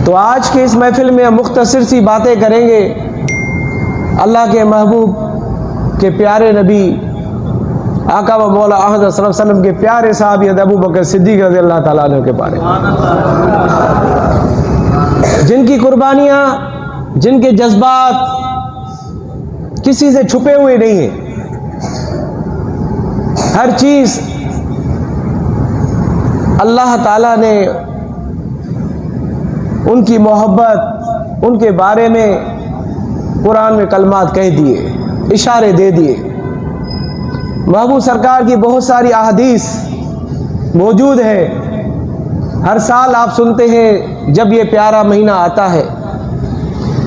تو آج کے اس محفل میں ہم مختصر سی باتیں کریں گے اللہ کے محبوب کے پیارے نبی آقا و مولا احمد صلی اللہ علیہ وسلم کے پیارے صحابی ابو بکر صدیق رضی اللہ تعالیٰ عنہ کے بارے میں، جن کی قربانیاں، جن کے جذبات کسی سے چھپے ہوئے نہیں ہیں، ہر چیز اللہ تعالیٰ نے ان کی محبت، ان کے بارے میں قرآن میں کلمات کہہ دیے، اشارے دے دیے۔ محبوب سرکار کی بہت ساری احادیث موجود ہے، ہر سال آپ سنتے ہیں جب یہ پیارا مہینہ آتا ہے۔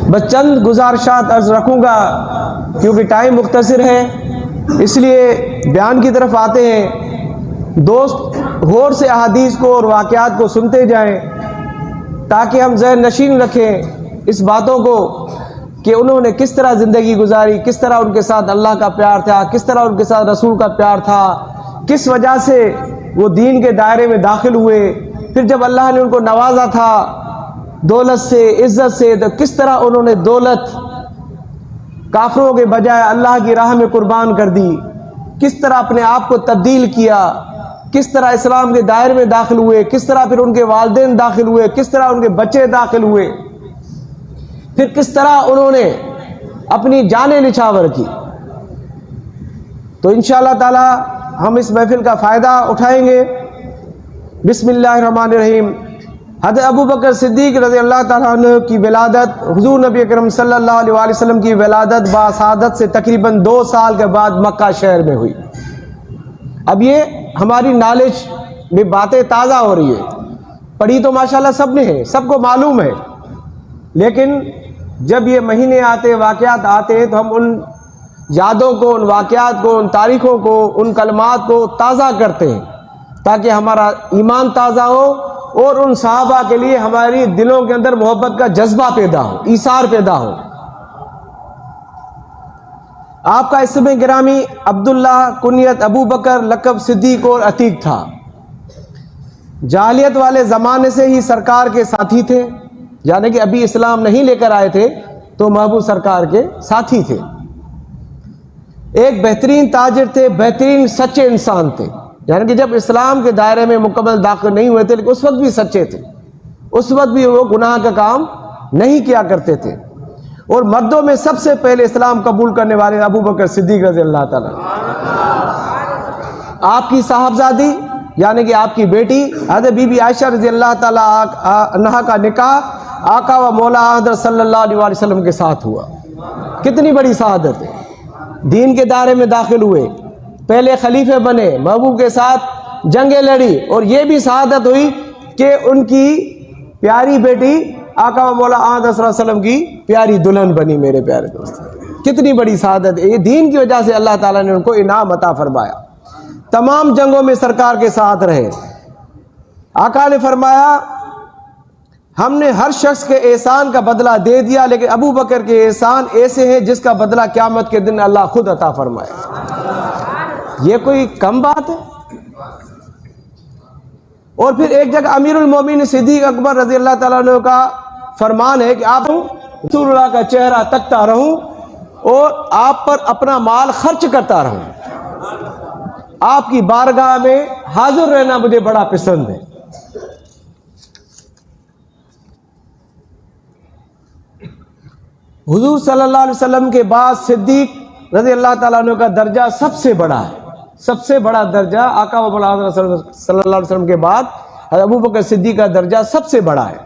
بس چند گزارشات عرض رکھوں گا کیونکہ ٹائم مختصر ہے، اس لیے بیان کی طرف آتے ہیں۔ دوست غور سے احادیث کو اور واقعات کو سنتے جائیں تاکہ ہم ذہن نشین رکھیں اس باتوں کو کہ انہوں نے کس طرح زندگی گزاری، کس طرح ان کے ساتھ اللہ کا پیار تھا، کس طرح ان کے ساتھ رسول کا پیار تھا، کس وجہ سے وہ دین کے دائرے میں داخل ہوئے، پھر جب اللہ نے ان کو نوازا تھا دولت سے، عزت سے، تو کس طرح انہوں نے دولت کافروں کے بجائے اللہ کی راہ میں قربان کر دی، کس طرح اپنے آپ کو تبدیل کیا، کس طرح اسلام کے دائرے میں داخل ہوئے، کس طرح پھر ان کے والدین داخل ہوئے، کس طرح ان کے بچے داخل ہوئے، پھر کس طرح انہوں نے اپنی جانیں نچھاور کی۔ تو انشاءاللہ تعالی ہم اس محفل کا فائدہ اٹھائیں گے۔ بسم اللہ الرحمن الرحیم۔ حضرت ابو بکر صدیق رضی اللہ تعالیٰ عنہ کی ولادت، حضور نبی اکرم صلی اللہ علیہ وسلم کی ولادت باسعادت سے تقریباً 2 سال کے بعد مکہ شہر میں ہوئی۔ اب یہ ہماری نالج میں باتیں تازہ ہو رہی ہے، پڑھی تو ماشاءاللہ سب نے ہے، سب کو معلوم ہے، لیکن جب یہ مہینے آتے، واقعات آتے ہیں تو ہم ان یادوں کو، ان واقعات کو، ان تاریخوں کو، ان کلمات کو تازہ کرتے ہیں تاکہ ہمارا ایمان تازہ ہو اور ان صحابہ کے لیے ہماری دلوں کے اندر محبت کا جذبہ پیدا ہو، ایثار پیدا ہو۔ آپ کا اسم گرامی عبداللہ، کنیت ابو بکر، لقب صدیق اور عتیق تھا۔ جاہلیت والے زمانے سے ہی سرکار کے ساتھی تھے، یعنی کہ ابھی اسلام نہیں لے کر آئے تھے تو محبوب سرکار کے ساتھی تھے۔ ایک بہترین تاجر تھے، بہترین سچے انسان تھے، یعنی کہ جب اسلام کے دائرے میں مکمل داخل نہیں ہوئے تھے لیکن اس وقت بھی سچے تھے، اس وقت بھی وہ گناہ کا کام نہیں کیا کرتے تھے۔ اور مردوں میں سب سے پہلے اسلام قبول کرنے والے ابو بکر صدیق رضی اللہ تعالیٰ۔ آپ کی صاحبزادی یعنی کہ آپ کی بیٹی حضرت بی بی عائشہ رضی اللہ تعالیٰ عنہا کا نکاح آقا و مولا حضرت صلی اللہ علیہ وسلم کے ساتھ ہوا۔ کتنی بڑی سعادت ہے، دین کے دائرے میں داخل ہوئے، پہلے خلیفے بنے، محبوب کے ساتھ جنگیں لڑی، اور یہ بھی سعادت ہوئی کہ ان کی پیاری بیٹی آقا و مولا حضرت صلی اللہ علیہ وسلم کی پیاری دلہن بنی۔ میرے پیارے دوست، کتنی بڑی سعادت ہے، یہ دین کی وجہ سے اللہ تعالیٰ نے ان کو انعام عطا فرمایا۔ تمام جنگوں میں سرکار کے ساتھ رہے۔ آقا نے فرمایا ہم نے ہر شخص کے احسان کا بدلہ دے دیا لیکن ابو بکر کے احسان ایسے ہیں جس کا بدلہ قیامت کے دن اللہ خود عطا فرمائے۔ یہ کوئی کم بات ہے؟ اور پھر ایک جگہ امیر المومنین صدیق اکبر رضی اللہ تعالیٰ عنہ کا فرمان ہے کہ آپ رسول اللہ کا چہرہ تکتا رہوں اور آپ پر اپنا مال خرچ کرتا رہوں، آپ کی بارگاہ میں حاضر رہنا مجھے بڑا پسند ہے۔ حضور صلی اللہ علیہ وسلم کے بعد صدیق رضی اللہ تعالیٰ عنہ کا درجہ سب سے بڑا ہے، سب سے بڑا درجہ آقا و مولا حضرت صلی اللہ علیہ وسلم کے بعد حضرت ابو بکر صدیق کا درجہ سب سے بڑا ہے،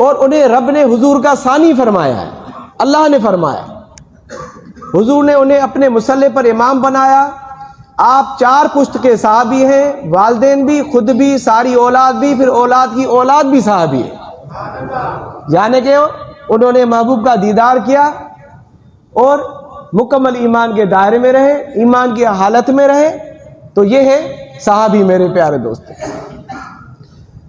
اور انہیں رب نے حضور کا ثانی فرمایا ہے۔ اللہ نے فرمایا، حضور نے انہیں اپنے مصلی پر امام بنایا۔ آپ 4 پشت کے صحابی ہیں، والدین بھی، خود بھی، ساری اولاد بھی، پھر اولاد کی اولاد بھی صحابی ہے، یعنی کہ انہوں نے محبوب کا دیدار کیا اور مکمل ایمان کے دائرے میں رہے، ایمان کی حالت میں رہے، تو یہ ہے صحابی۔ میرے پیارے دوست،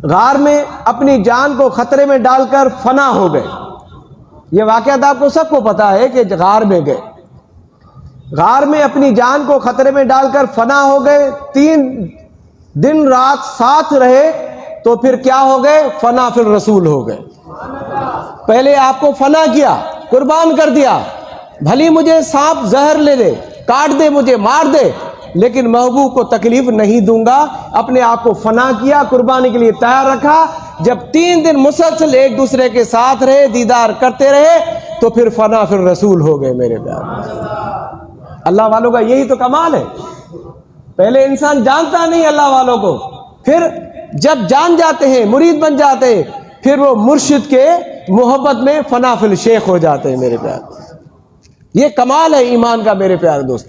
غار میں اپنی جان کو خطرے میں ڈال کر فنا ہو گئے۔ یہ واقعات آپ کو سب کو پتا ہے کہ غار میں گئے، غار میں اپنی جان کو خطرے میں ڈال کر فنا ہو گئے، 3 دن رات ساتھ رہے تو پھر کیا ہو گئے؟ فنا فی الرسول ہو گئے. پہلے آپ کو فنا کیا، قربان کر دیا، بھلی مجھے سانپ زہر لے دے، کاٹ دے، مجھے مار دے، لیکن محبوب کو تکلیف نہیں دوں گا. اپنے آپ کو فنا کیا، قربانی کے لیے تیار رکھا. جب 3 دن مسلسل ایک دوسرے کے ساتھ رہے، دیدار کرتے رہے، تو پھر فنا فی الرسول ہو گئے میرے پیارے. اللہ والوں کا یہی تو کمال ہے. پہلے انسان جانتا نہیں اللہ والوں کو، پھر جب جان جاتے ہیں، مرید بن جاتے ہیں، پھر وہ مرشد کے محبت میں فنا فی الشیخ ہو جاتے ہیں میرے پیارے. یہ کمال ہے ایمان کا میرے پیارے دوست.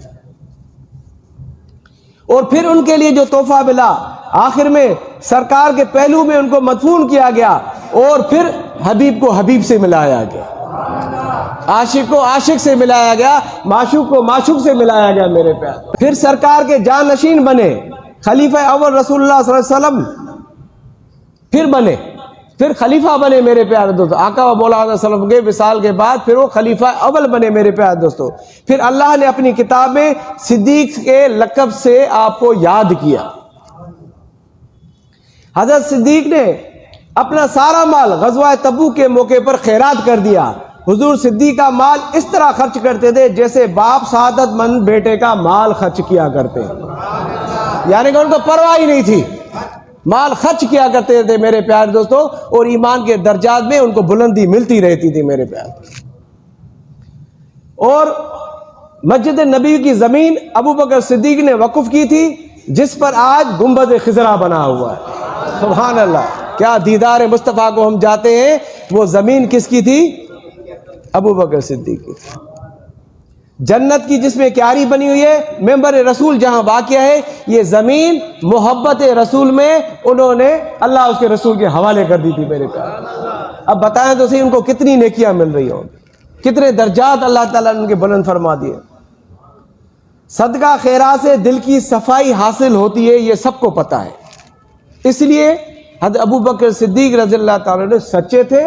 اور پھر ان کے لیے جو تحفہ ملا، آخر میں سرکار کے پہلو میں ان کو مدفون کیا گیا، اور پھر حبیب کو حبیب سے ملایا گیا، عاشق کو عاشق سے ملایا گیا، معشوق کو معشوق سے ملایا گیا میرے پیارے. پھر سرکار کے جانشین بنے، خلیفہ اول رسول اللہ صلی اللہ علیہ وسلم پھر بنے، پھر خلیفہ بنے میرے پیارے دوستو. آقا و مولا صلی اللہ علیہ وسلم کے وصال کے بعد پھر وہ خلیفہ اول بنے میرے پیارے دوستو. پھر اللہ نے اپنی کتاب میں صدیق کے لقب سے آپ کو یاد کیا. حضرت صدیق نے اپنا سارا مال غزوہ تبوک کے موقع پر خیرات کر دیا. حضور صدیق کا مال اس طرح خرچ کرتے تھے جیسے باپ سعادت مند بیٹے کا مال خرچ کیا کرتے، یعنی کہ ان کو پرواہ ہی نہیں تھی، مال خرچ کیا کرتے تھے میرے پیارے دوستو. اور ایمان کے درجات میں ان کو بلندی ملتی رہتی تھی میرے پیارے. اور مسجد نبی کی زمین ابو بکر صدیق نے وقف کی تھی، جس پر آج گنبد خضرا بنا ہوا ہے. سبحان اللہ، کیا دیدار مصطفیٰ کو ہم جاتے ہیں. وہ زمین کس کی تھی؟ ابو بکر صدیق کی. جنت کی جس میں کیاری بنی ہوئی ہے، ممبر رسول جہاں واقع ہے، یہ زمین محبت رسول میں انہوں نے اللہ اس کے رسول کے حوالے کر دی تھی میرے پیارے. اب بتائیں تو صحیح ان کو کتنی نیکیاں مل رہی ہوں، کتنے درجات اللہ تعالیٰ نے ان کے بلند فرما دیے. صدقہ خیرات سے دل کی صفائی حاصل ہوتی ہے، یہ سب کو پتہ ہے. اس لیے حضرت ابو بکر صدیق رضی اللہ تعالیٰ نے سچے تھے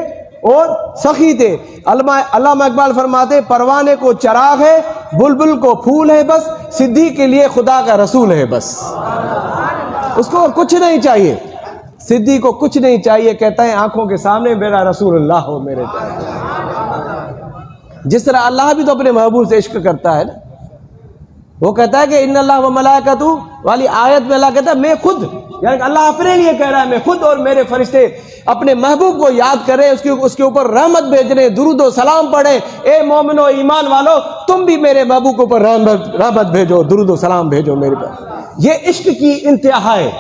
اور سخی تھے. علامہ اقبال فرماتے پروانے کو چراغ ہے، بلبل کو پھول ہے، بس صدیق کے لیے خدا کا رسول ہے. بس اس کو کچھ نہیں چاہیے، صدیق کو کچھ نہیں چاہیے. کہتا ہے آنکھوں کے سامنے میرا رسول اللہ ہو میرے پیارے. جس طرح اللہ بھی تو اپنے محبوب سے عشق کرتا ہے نا. وہ کہتا ہے کہ ان اللہ و ملائکتہ والی آیت میں اللہ کہتا ہے میں خود، یعنی کہ اللہ اپنے لیے کہہ رہا ہے میں خود اور میرے فرشتے اپنے محبوب کو یاد کریں، اس کے اوپر رحمت بھیج رہے، درود و سلام پڑھیں. اے مومنو ایمان والو، تم بھی میرے محبوب کے اوپر رحمت بھیجو، درود و سلام بھیجو میرے پاس. یہ عشق کی انتہا ہے،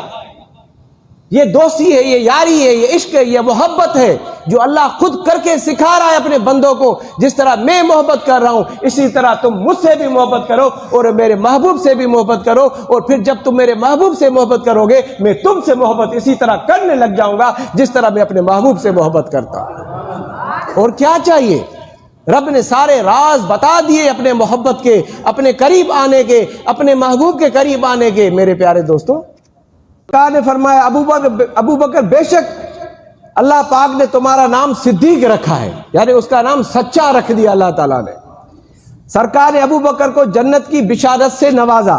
یہ دوستی ہے، یہ یاری ہے، یہ عشق ہے، یہ محبت ہے جو اللہ خود کر کے سکھا رہا ہے اپنے بندوں کو. جس طرح میں محبت کر رہا ہوں، اسی طرح تم مجھ سے بھی محبت کرو اور میرے محبوب سے بھی محبت کرو. اور پھر جب تم میرے محبوب سے محبت کرو گے، میں تم سے محبت اسی طرح کرنے لگ جاؤں گا جس طرح میں اپنے محبوب سے محبت کرتا ہوں. اور کیا چاہیے؟ رب نے سارے راز بتا دیے اپنے محبت کے، اپنے قریب آنے کے، اپنے محبوب کے قریب آنے کے میرے پیارے دوستوں. اللہ نے فرمایا ابو بکر بے شک اللہ پاک نے تمہارا نام صدیق رکھا ہے، یعنی اس کا نام سچا رکھ دیا اللہ تعالیٰ نے. سرکار نے ابو بکر کو جنت کی بشارت سے نوازا.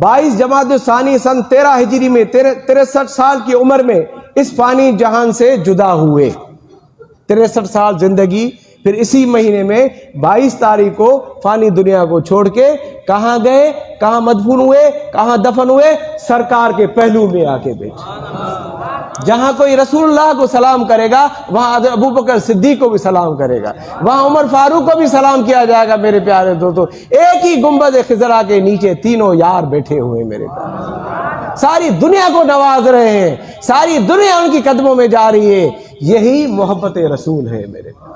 22 جمادی الثانی سن 13 ہجری میں 63 سال کی عمر میں اس فانی جہان سے جدا ہوئے. 63 سال زندگی، پھر اسی مہینے میں 22 تاریخ کو فانی دنیا کو چھوڑ کے کہاں گئے، کہاں مدفون ہوئے، کہاں دفن ہوئے؟ سرکار کے پہلو میں آ کے بیٹھے. جہاں کوئی رسول اللہ کو سلام کرے گا وہاں حضرت ابو بکر صدیق کو بھی سلام کرے گا، وہاں عمر فاروق کو بھی سلام کیا جائے گا میرے پیارے دوستو. ایک ہی گنبد خضرا کے نیچے تینوں یار بیٹھے ہوئے میرے پیارے، ساری دنیا کو نواز رہے ہیں، ساری دنیا ان کی قدموں میں جا رہی ہے. یہی محبت رسول ہے میرے پیارے.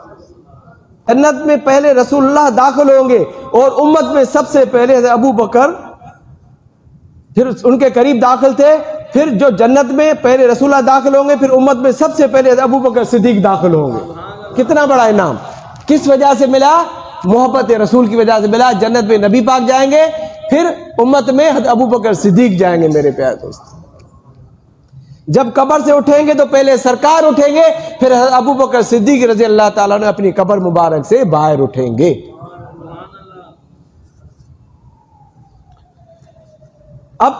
جنت میں پہلے رسول اللہ داخل ہوں گے اور امت میں سب سے پہلے ابو بکر پھر ان کے قریب داخل تھے. پھر جو جنت میں پہلے رسول اللہ داخل ہوں گے، پھر امت میں سب سے پہلے ابو بکر صدیق داخل ہوں گے. کتنا بڑا انعام کس وجہ سے ملا؟ محبت رسول کی وجہ سے ملا. جنت میں نبی پاک جائیں گے، پھر امت میں ابو بکر صدیق جائیں گے میرے پیارے دوست. جب قبر سے اٹھیں گے تو پہلے سرکار اٹھیں گے، پھر ابو بکر صدیق رضی اللہ تعالیٰ نے اپنی قبر مبارک سے باہر اٹھیں گے. اب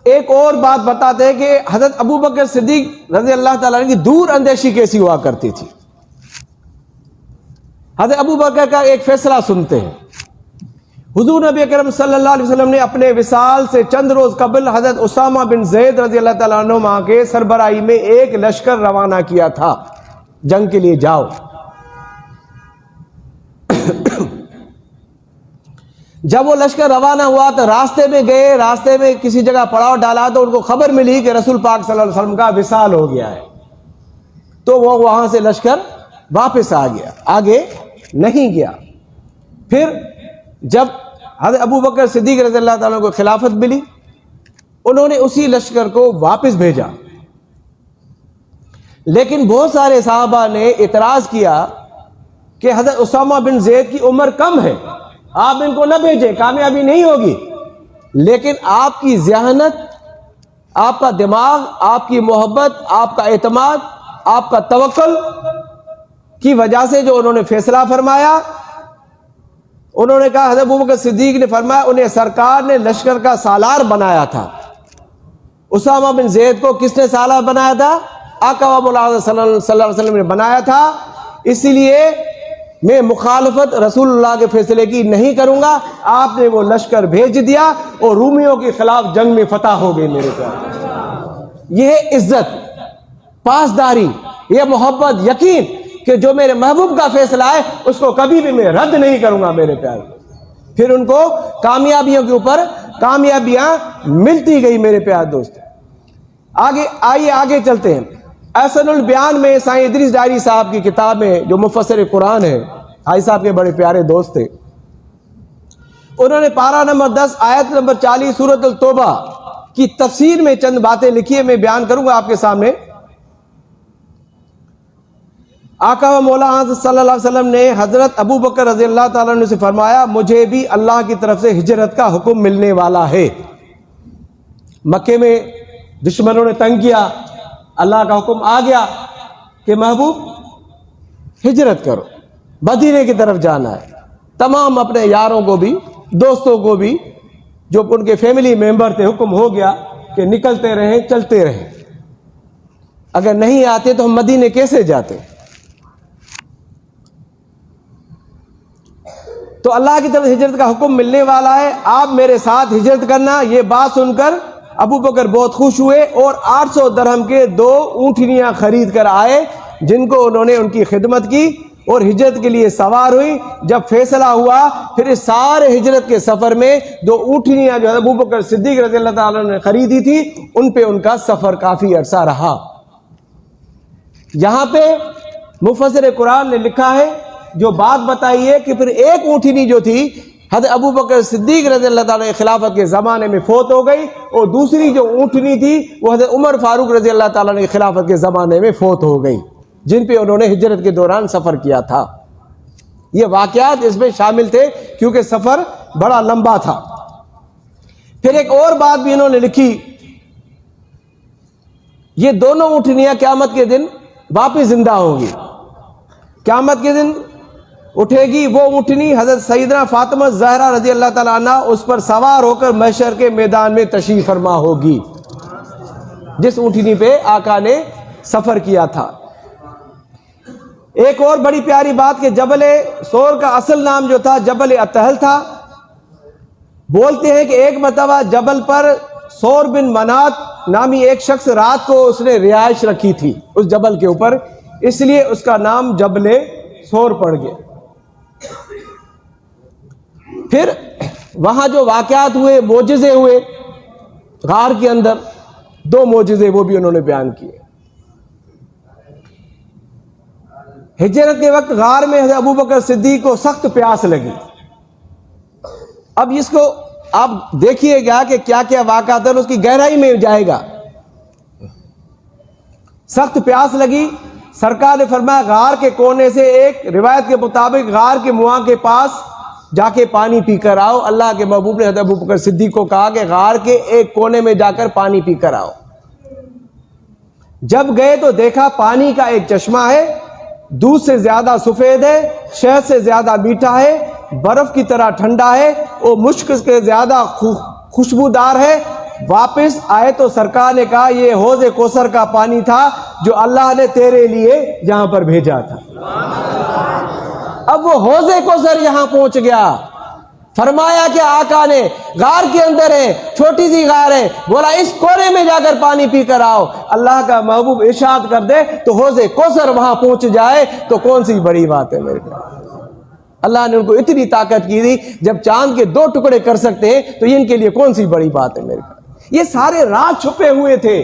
ایک اور بات بتاتے ہیں کہ حضرت ابو بکر صدیق رضی اللہ تعالیٰ عنہ کی دور اندیشی کیسی ہوا کرتی تھی. حضرت ابو بکر کا ایک فیصلہ سنتے ہیں. حضور نبی اکرم صلی اللہ علیہ وسلم نے اپنے وصال سے چند روز قبل حضرت اسامہ بن زید رضی اللہ تعالیٰ عنہ کے سربراہی میں ایک لشکر روانہ کیا تھا جنگ کے لیے. جاؤ. جب وہ لشکر روانہ ہوا تو راستے میں گئے, راستے میں کسی جگہ پڑاؤ ڈالا تو ان کو خبر ملی کہ رسول پاک صلی اللہ علیہ وسلم کا وصال ہو گیا ہے. تو وہ وہاں سے لشکر واپس آ گیا, آگے نہیں گیا. پھر جب حضرت ابو بکر صدیق رضی اللہ تعالیٰ کو خلافت ملی, انہوں نے اسی لشکر کو واپس بھیجا. لیکن بہت سارے صحابہ نے اعتراض کیا کہ حضرت اسامہ بن زید کی عمر کم ہے, آپ ان کو نہ بھیجیں, کامیابی نہیں ہوگی. لیکن آپ کی ذہانت, آپ کا دماغ, آپ کی محبت, آپ کا اعتماد, آپ کا توکل کی وجہ سے جو انہوں نے فیصلہ فرمایا, انہوں نے کہا, حضرت ابوبکر صدیق نے فرمایا انہیں سرکار نے لشکر کا سالار بنایا تھا. اسامہ بن زید کو کس نے سالار بنایا تھا؟ آقا و مولا صلی اللہ علیہ وسلم نے بنایا تھا. اسی لیے میں مخالفت رسول اللہ کے فیصلے کی نہیں کروں گا. آپ نے وہ لشکر بھیج دیا اور رومیوں کے خلاف جنگ میں فتح ہو گئی. میرے پیارے, یہ عزت, پاسداری, یہ محبت, یقین کہ جو میرے محبوب کا فیصلہ ہے اس کو کبھی بھی میں رد نہیں کروں گا. میرے پیارے, پھر ان کو کامیابیوں کے اوپر کامیابیاں ملتی گئی. میرے پیارے دوست, آگے چلتے ہیں. احسن البیان میں سائیں ادریس ڈائری صاحب کی کتاب میں, جو مفسر قرآن ہے, حاجی صاحب کے بڑے پیارے دوست تھے, انہوں نے پارہ نمبر 10 آیت نمبر 40 سورۃ التوبہ کی تفسیر میں چند باتیں لکھی ہیں, میں بیان کروں گا آپ کے سامنے. آقا و مولا صلی اللہ علیہ وسلم نے حضرت ابو بکر رضی اللہ تعالیٰ عنہ سے فرمایا, مجھے بھی اللہ کی طرف سے ہجرت کا حکم ملنے والا ہے. مکے میں دشمنوں نے تنگ کیا, اللہ کا حکم آ گیا کہ محبوب ہجرت کرو, مدینے کی طرف جانا ہے. تمام اپنے یاروں کو بھی, دوستوں کو بھی, جو ان کے فیملی ممبر تھے, حکم ہو گیا کہ نکلتے رہیں, چلتے رہیں. اگر نہیں آتے تو ہم مدینے کیسے جاتے؟ تو اللہ کی طرف ہجرت کا حکم ملنے والا ہے, آپ میرے ساتھ ہجرت کرنا. یہ بات سن کر ابو بکر بہت خوش ہوئے اور 800 درہم کے 2 اونٹنیاں خرید کر آئے, جن کو انہوں نے ان کی خدمت کی اور ہجرت کے لیے سوار ہوئی. جب فیصلہ ہوا پھر اس سارے ہجرت کے سفر میں 2 اونٹنیاں جو ابو بکر صدیق رضی اللہ تعالیٰ نے خریدی تھی, ان پہ ان کا سفر کافی عرصہ رہا. یہاں پہ مفسر قرآن نے لکھا ہے, جو بات بتائی ہے کہ پھر ایک اونٹنی جو تھی حضرت ابو بکر صدیق رضی اللہ تعالیٰ عنہ خلافت کے زمانے میں فوت ہو گئی, اور دوسری جو اونٹنی تھی وہ حضرت عمر فاروق رضی اللہ تعالیٰ عنہ خلافت کے زمانے میں فوت ہو گئی, جن پہ انہوں نے ہجرت کے دوران سفر کیا تھا. یہ واقعات اس میں شامل تھے کیونکہ سفر بڑا لمبا تھا. پھر ایک اور بات بھی انہوں نے لکھی, یہ دونوں اونٹنیاں قیامت کے دن واپس زندہ ہوں گی. قیامت کے دن اٹھے گی وہ اونٹنی, حضرت سیدنا فاطمہ زہرا رضی اللہ تعالیٰ عنہ اس پر سوار ہو کر محشر کے میدان میں تشریف فرما ہوگی, جس اونٹنی پہ آقا نے سفر کیا تھا. ایک اور بڑی پیاری بات کہ جبل سور کا اصل نام جو تھا جبل اتحل تھا. بولتے ہیں کہ ایک مرتبہ جبل پر سور بن منات نامی ایک شخص رات کو اس نے رہائش رکھی تھی اس جبل کے اوپر, اس لیے اس کا نام جبل سور پڑ گیا. پھر وہاں جو واقعات ہوئے, معجزے ہوئے غار کے اندر, 2 معجزے وہ بھی انہوں نے بیان کیے. ہجرت کے وقت غار میں حضرت ابو بکر صدیق کو سخت پیاس لگی. اب اس کو آپ دیکھیے گا کہ کیا کیا واقعات ہیں, اس کی گہرائی میں جائے گا. سخت پیاس لگی, سرکار نے فرمایا غار کے کونے سے, ایک روایت کے مطابق غار کے مواں کے پاس جا کے پانی پی کر آؤ. اللہ کے محبوب نے حضرت ابو بکر صدیق کو کہا کہ غار کے ایک کونے میں جا کر پانی پی کر آؤ. جب گئے تو دیکھا پانی کا ایک چشمہ ہے, دودھ سے زیادہ سفید ہے, شہد سے زیادہ میٹھا ہے, برف کی طرح ٹھنڈا ہے, اور مشک سے زیادہ خوشبودار ہے. واپس آئے تو سرکار نے کہا یہ حوض کوثر کا پانی تھا جو اللہ نے تیرے لیے یہاں پر بھیجا تھا۔ اب وہ حوض کوثر یہاں پہنچ گیا۔ فرمایا کہ آقا نے غار کے اندر ہے، چھوٹی سی غار ہے، بولا اس کونے میں جا کر پانی پی کر آؤ۔ اللہ کا محبوب ارشاد کر دے تو حوض کوثر وہاں پہنچ جائے تو کون سی بڑی بات ہے میرے پاس۔ اللہ نے ان کو اتنی طاقت کی تھی، جب چاند کے 2 ٹکڑے کر سکتے ہیں تو ان کے لیے کون سی بڑی بات ہے میرے پاس۔ یہ سارے راز چھپے ہوئے تھے،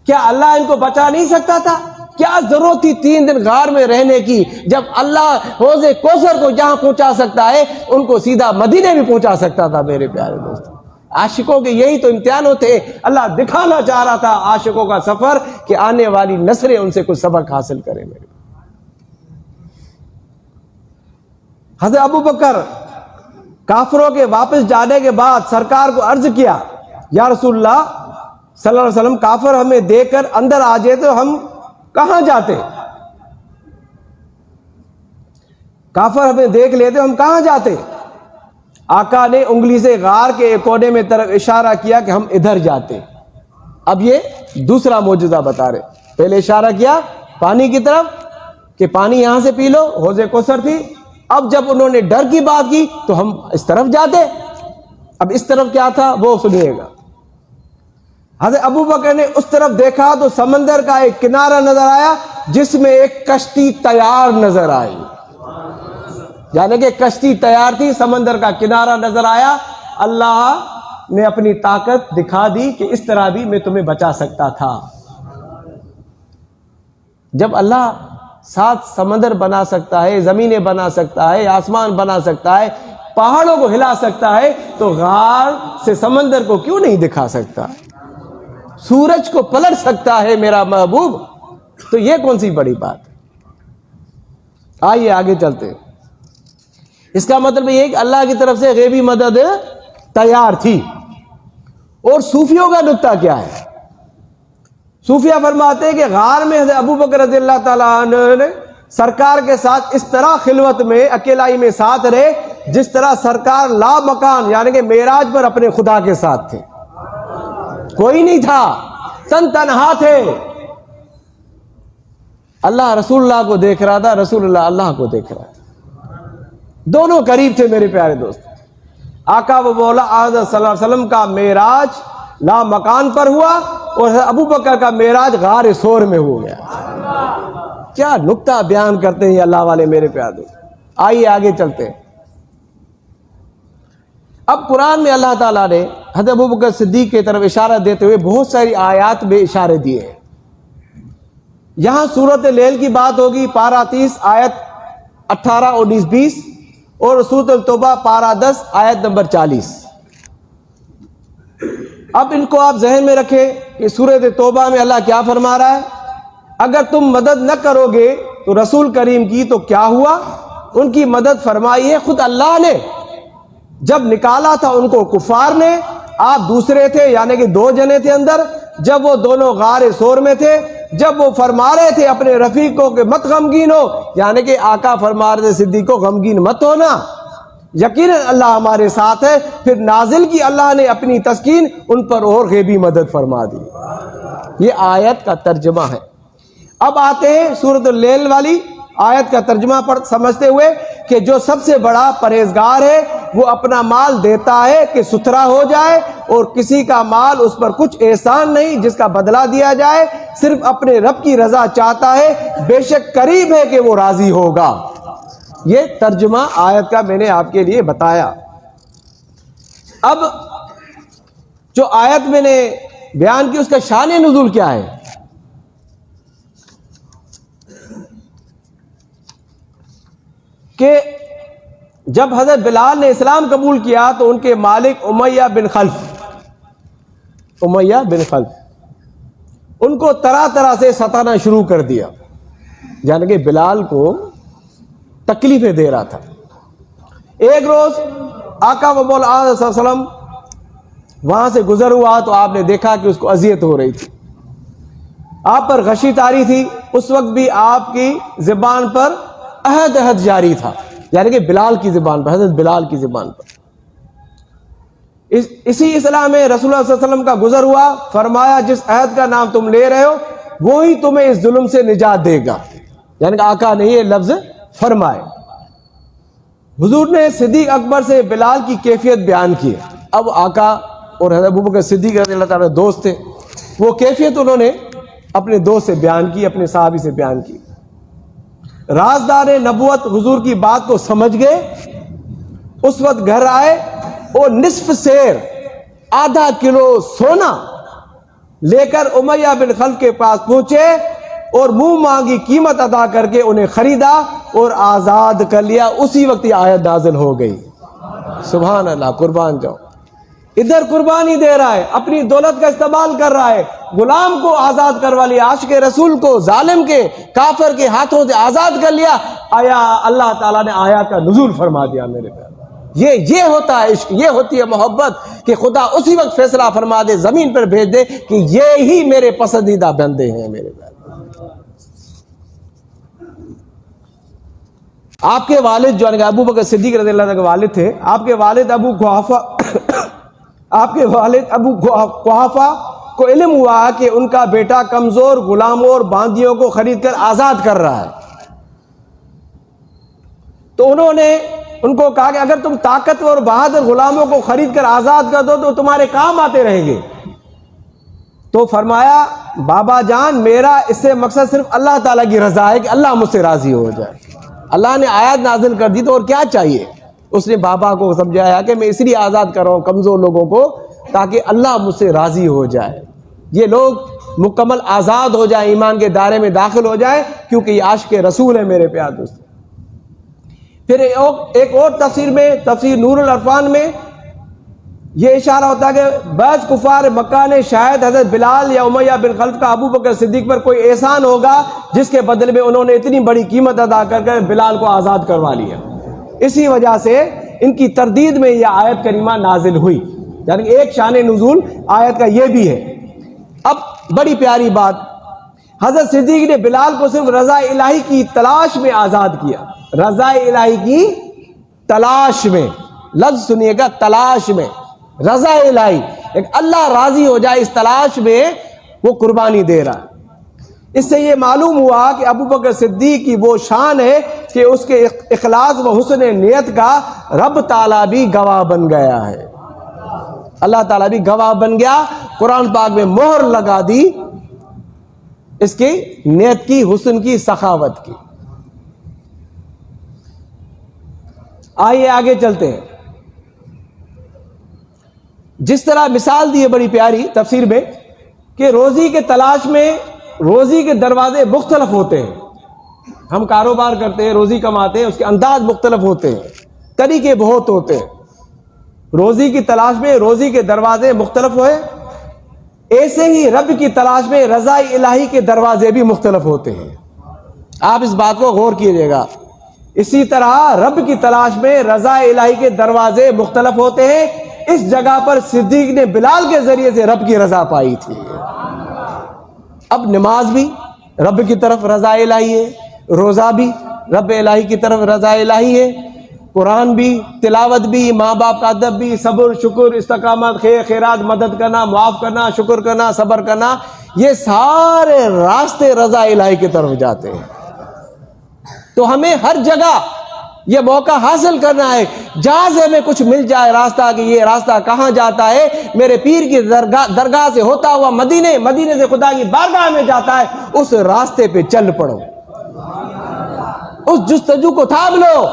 کیا اللہ ان کو بچا نہیں سکتا تھا؟ کیا ضرورت تھی 3 دن غار میں رہنے کی؟ جب اللہ حوض کوثر کو جہاں پہنچا سکتا ہے ان کو سیدھا مدینے بھی پہنچا سکتا تھا میرے پیارے دوستو۔ عاشقوں کے یہی تو امتحان ہوتے، اللہ دکھانا چاہ رہا تھا عاشقوں کا سفر کہ آنے والی نسلیں ان سے کچھ سبق حاصل کریں میرے۔ حضرت ابو بکر کافروں کے واپس جانے کے بعد سرکار کو عرض کیا، یا رسول اللہ صلی اللہ علیہ وسلم کافر ہمیں دیکھ کر اندر آ جائے تو ہم کہاں جاتے؟ کافر ہمیں دیکھ لیتے ہم کہاں جاتے؟ آقا نے انگلی سے غار کے ایک کونے میں طرف اشارہ کیا کہ ہم ادھر جاتے۔ اب یہ دوسرا معجزہ بتا رہے، پہلے اشارہ کیا پانی کی طرف کہ پانی یہاں سے پی لو، حوض کوثر تھی۔ اب جب انہوں نے ڈر کی بات کی تو ہم اس طرف جاتے۔ اب اس طرف کیا تھا وہ سنیے گا۔ حضرت ابو بکر نے اس طرف دیکھا تو سمندر کا ایک کنارہ نظر آیا جس میں ایک کشتی تیار نظر آئی، یعنی کہ کشتی تیار تھی، سمندر کا کنارہ نظر آیا۔ اللہ نے اپنی طاقت دکھا دی کہ اس طرح بھی میں تمہیں بچا سکتا تھا۔ جب اللہ ساتھ سمندر بنا سکتا ہے، زمینیں بنا سکتا ہے، آسمان بنا سکتا ہے، پہاڑوں کو ہلا سکتا ہے تو غار سے سمندر کو کیوں نہیں دکھا سکتا؟ سورج کو پلٹ سکتا ہے میرا محبوب، تو یہ کون سی بڑی بات ہے؟ آئیے آگے چلتے۔ اس کا مطلب یہ کہ اللہ کی طرف سے غیبی مدد تیار تھی۔ اور صوفیوں کا نکتہ کیا ہے؟ صوفیہ فرماتے ہیں کہ غار میں حضرت ابو بکر رضی اللہ تعالیٰ عنہ نے سرکار کے ساتھ اس طرح خلوت میں اکیلائی میں ساتھ رہے جس طرح سرکار لا مکان یعنی کہ معراج پر اپنے خدا کے ساتھ تھے، کوئی نہیں تھا، تن تنہا تھے۔ اللہ رسول اللہ کو دیکھ رہا تھا، رسول اللہ اللہ کو دیکھ رہا تھا، دونوں قریب تھے میرے پیارے دوست۔ آقا و مولا حضرت صلی اللہ علیہ وسلم کا معراج لا مکان پر ہوا اور ابو بکر کا معراج غار ثور میں ہو گیا۔ کیا نکتہ بیان کرتے ہیں اللہ والے میرے پیارے دوست۔ آئیے آگے چلتے ہیں۔ اب قرآن میں اللہ تعالیٰ نے حضرت ابو بکر صدیق کی طرف اشارہ دیتے ہوئے بہت ساری آیات میں اشارے دیے ہیں۔ یہاں سورۃ لیل کی بات ہوگی، پارہ 30 آیت 18 19 20، اور سورۃ التوبہ پارہ 10 آیت نمبر 40۔ اب ان کو آپ ذہن میں رکھیں کہ سورۃ توبہ میں اللہ کیا فرما رہا ہے؟ اگر تم مدد نہ کرو گے تو رسول کریم کی تو کیا ہوا؟ ان کی مدد فرمائی ہے خود اللہ نے۔ جب نکالا تھا ان کو کفار نے، آپ دوسرے تھے یعنی کہ 2 جنے تھے اندر، جب وہ دونوں غار ثور میں تھے، جب وہ فرما رہے تھے اپنے رفیقوں کے مت غمگین ہو، یعنی کہ آقا فرما رہے تھے صدیق کو غمگین مت ہونا، یقیناً اللہ ہمارے ساتھ ہے۔ پھر نازل کی اللہ نے اپنی تسکین ان پر اور غیبی مدد فرما دی۔ یہ آیت کا ترجمہ ہے۔ اب آتے ہیں سورۃ اللیل والی آیت کا ترجمہ پڑھ سمجھتے ہوئے کہ جو سب سے بڑا پرہیزگار ہے وہ اپنا مال دیتا ہے کہ ستھرا ہو جائے، اور کسی کا مال اس پر کچھ احسان نہیں جس کا بدلہ دیا جائے، صرف اپنے رب کی رضا چاہتا ہے، بے شک قریب ہے کہ وہ راضی ہوگا۔ یہ ترجمہ آیت کا میں نے آپ کے لیے بتایا۔ اب جو آیت میں نے بیان کی اس کا شان نزول کیا ہے؟ کہ جب حضرت بلال نے اسلام قبول کیا تو ان کے مالک امیہ بن خلف ان کو طرح طرح سے ستانا شروع کر دیا، یعنی کہ بلال کو تکلیفیں دے رہا تھا۔ ایک روز آقا و مولا صلی اللہ علیہ وسلم وہاں سے گزر ہوا تو آپ نے دیکھا کہ اس کو اذیت ہو رہی تھی، آپ پر غشی طاری تھی۔ اس وقت بھی آپ کی زبان پر عہد جاری تھا، یعنی کہ بلال کی زبان پر، حضرت بلال کی زبان پر۔ اسی اصلاح میں رسول اللہ صلی اللہ علیہ وسلم کا گزر ہوا، فرمایا جس عہد کا نام تم لے رہے ہو وہی تمہیں اس ظلم سے نجات دے گا، یعنی کہ آقا نے یہ لفظ فرمائے۔ حضور نے صدیق اکبر سے بلال کی کیفیت بیان کی۔ اب آقا اور حضرت ابوبکر صدیق رضی اللہ تعالیٰ دوست تھے، وہ کیفیت انہوں نے اپنے دوست سے بیان کی، اپنے صحابی سے بیان کی۔ رازدار نبوت حضور کی بات کو سمجھ گئے، اس وقت گھر آئے اور نصف سیر آدھا کلو سونا لے کر امیہ بن خلف کے پاس پہنچے اور منہ مانگی قیمت ادا کر کے انہیں خریدا اور آزاد کر لیا۔ اسی وقت یہ آیت نازل ہو گئی۔ سبحان اللہ، قربان جاؤ۔ ادھر قربانی دے رہا ہے، اپنی دولت کا استعمال کر رہا ہے، غلام کو آزاد کروا لیا، عاشق رسول کو ظالم کے کافر کے ہاتھوں سے آزاد کر لیا۔ آیا اللہ تعالیٰ نے آیات کا نزول فرما دیا میرے پیارے۔ یہ ہوتا ہے عشق، یہ ہوتی ہے محبت کہ خدا اسی وقت فیصلہ فرما دے، زمین پر بھیج دے کہ یہ ہی میرے پسندیدہ بندے ہیں میرے پیارے۔ آپ کے والد جو ابو بکر صدیق رضی اللہ عنہ کے والد تھے، آپ کے والد ابو قحافہ کو علم ہوا کہ ان کا بیٹا کمزور غلاموں اور باندیوں کو خرید کر آزاد کر رہا ہے، تو انہوں نے ان کو کہا کہ اگر تم طاقتور بہادر غلاموں کو خرید کر آزاد کر دو تو تمہارے کام آتے رہیں گے۔ تو فرمایا بابا جان میرا اس سے مقصد صرف اللہ تعالیٰ کی رضا ہے کہ اللہ مجھ سے راضی ہو جائے۔ اللہ نے آیات نازل کر دی تو اور کیا چاہیے؟ اس نے بابا کو سمجھایا کہ میں اس لیے آزاد کر رہا ہوں کمزور لوگوں کو تاکہ اللہ مجھ سے راضی ہو جائے، یہ لوگ مکمل آزاد ہو جائیں، ایمان کے دائرے میں داخل ہو جائیں، کیونکہ یہ عاشق رسول ہے میرے پیارے دوست۔ پھر ایک اور تفسیر میں، تفسیر نور العرفان میں یہ اشارہ ہوتا ہے کہ بعض کفار مکہ نے شاید حضرت بلال یا امیہ بن خلف کا ابو بکر صدیق پر کوئی احسان ہوگا جس کے بدلے میں انہوں نے اتنی بڑی قیمت ادا کر کے بلال کو آزاد کروا لیا۔ اسی وجہ سے ان کی تردید میں یہ آیت کریمہ نازل ہوئی، یعنی ایک شان نزول آیت کا یہ بھی ہے۔ اب بڑی پیاری بات، حضرت صدیق نے بلال کو صرف رضا الہی کی تلاش میں آزاد کیا، رضا الہی کی تلاش میں، لفظ سنیے گا، تلاش میں، رضا الہی، ایک اللہ راضی ہو جائے اس تلاش میں وہ قربانی دے رہا ہے۔ اس سے یہ معلوم ہوا کہ ابو بکر صدیق کی وہ شان ہے کہ اس کے اخلاص و حسن نیت کا رب تعالیٰ بھی گواہ بن گیا ہے، اللہ تعالیٰ بھی گواہ بن گیا، قرآن پاک میں مہر لگا دی اس کی نیت کی، حسن کی، سخاوت کی۔ آئیے آگے چلتے ہیں۔ جس طرح مثال دی ہے بڑی پیاری تفسیر میں کہ روزی کے تلاش میں روزی کے دروازے مختلف ہوتے ہیں، ہم کاروبار کرتے ہیں، روزی کماتے ہیں، اس کے انداز مختلف ہوتے ہیں، طریقے بہت ہوتے ہیں، روزی کی تلاش میں روزی کے دروازے مختلف ہوئے، ایسے ہی رب کی تلاش میں رضا الہی کے دروازے بھی مختلف ہوتے ہیں۔ آپ اس بات کو غور کیجئے گا، اسی طرح رب کی تلاش میں رضا الہی کے دروازے مختلف ہوتے ہیں۔ اس جگہ پر صدیق نے بلال کے ذریعے سے رب کی رضا پائی تھی۔ اب نماز بھی رب کی طرف رضا الہی ہے، روزہ بھی رب الہی کی طرف رضا الہی ہے، قرآن بھی، تلاوت بھی، ماں باپ کا ادب بھی، صبر، شکر، استقامت، خیر خیرات، مدد کرنا، معاف کرنا، شکر کرنا، صبر کرنا، یہ سارے راستے رضا الہی کی طرف جاتے ہیں۔ تو ہمیں ہر جگہ یہ موقع حاصل کرنا ہے، جہاں سے ہمیں کچھ مل جائے راستہ کہ یہ راستہ کہاں جاتا ہے، میرے پیر کی درگاہ سے ہوتا ہوا مدینے سے خدا کی بارگاہ میں جاتا ہے، اس راستے پہ چل پڑو، اس جستجو کو تھام لو،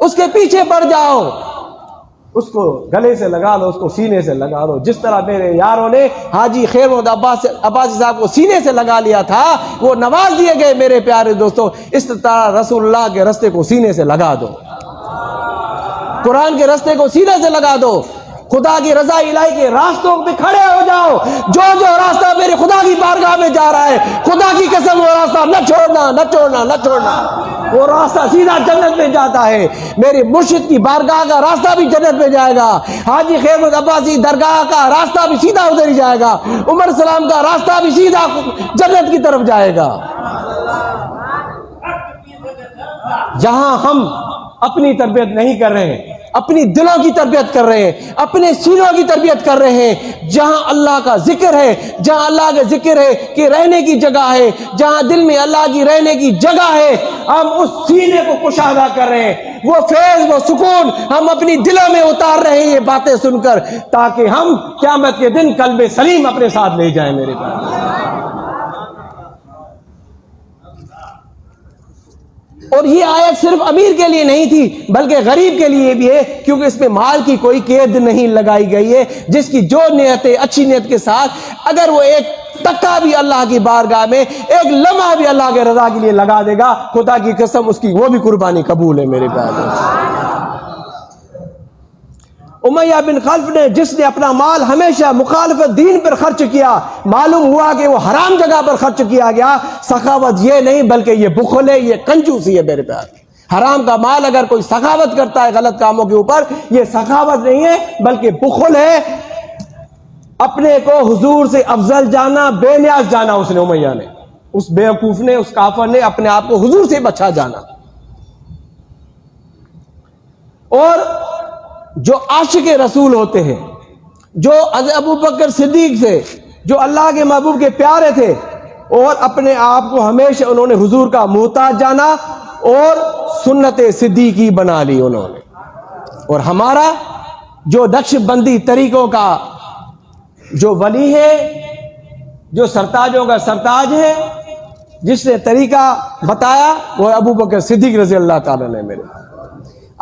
اس کے پیچھے پڑ جاؤ، اس کو گلے سے لگا لو، اس کو سینے سے لگا لو، جس طرح میرے یاروں نے حاجی خیر محمد عباسی صاحب کو سینے سے لگا لیا تھا، وہ نواز دیے گئے میرے پیارے دوستوں۔ اس طرح رسول اللہ کے رستے کو سینے سے لگا دو، قرآن کے رستے کو سینے سے لگا دو، خدا کی رضا الہی کے راستوں پہ کھڑے ہو جاؤ، جو راستہ میرے خدا کی بارگاہ میں جا رہا ہے، خدا کی قسم وہ راستہ نہ چھوڑنا، نہ چھوڑنا، نہ چھوڑنا، وہ راستہ سیدھا جنت میں جاتا ہے۔ میرے مرشد کی بارگاہ کا راستہ بھی جنت میں جائے گا، حاجی خیر محمد عباسی درگاہ کا راستہ بھی سیدھا ادھر ہی جائے گا، عمر سلام کا راستہ بھی سیدھا جنت کی طرف جائے گا۔ جہاں ہم اپنی تربیت نہیں کر رہے ہیں، اپنی دلوں کی تربیت کر رہے ہیں، اپنے سینوں کی تربیت کر رہے ہیں۔ جہاں اللہ کا ذکر ہے، جہاں اللہ کا ذکر ہے کہ رہنے کی جگہ ہے، جہاں دل میں اللہ کی رہنے کی جگہ ہے، ہم اس سینے کو کشادہ کر رہے ہیں۔ وہ فیض، وہ سکون ہم اپنی دلوں میں اتار رہے ہیں یہ باتیں سن کر، تاکہ ہم قیامت کے دن قلب سلیم اپنے ساتھ لے جائیں۔ میرے پاس اور یہ آیت صرف امیر کے لیے نہیں تھی بلکہ غریب کے لیے بھی ہے، کیونکہ اس میں مال کی کوئی قید نہیں لگائی گئی ہے۔ جس کی جو نیت ہے، اچھی نیت کے ساتھ اگر وہ ایک ٹکا بھی اللہ کی بارگاہ میں، ایک لمحہ بھی اللہ کے رضا کے لیے لگا دے گا، خدا کی قسم اس کی وہ بھی قربانی قبول ہے۔ میرے پاس امیہ بن خلف نے، جس نے اپنا مال ہمیشہ مخالفت دین پر خرچ کیا، معلوم ہوا کہ وہ حرام جگہ پر خرچ کیا گیا۔ سخاوت یہ نہیں بلکہ یہ بخل ہے، یہ کنجوسی ہے۔ میرے پیار، حرام کا مال اگر کوئی سخاوت کرتا ہے غلط کاموں کے اوپر، یہ سخاوت نہیں ہے بلکہ بخل ہے۔ اپنے کو حضور سے افضل جانا، بے نیاز جانا اس نے، امیہ نے، اس بیوقوف نے، اس کافر نے اپنے آپ کو حضور سے بچا جانا۔ اور جو عاشق رسول ہوتے ہیں، جو ابو بکر صدیق تھے، جو اللہ کے محبوب کے پیارے تھے، اور اپنے آپ کو ہمیشہ انہوں نے حضور کا محتاج جانا اور سنت صدیقی بنا لی انہوں نے۔ اور ہمارا جو نقش بندی طریقوں کا جو ولی ہے، جو سرتاجوں کا سرتاج ہے، جس نے طریقہ بتایا، وہ ابو بکر صدیق رضی اللہ تعالیٰ نے۔ میرے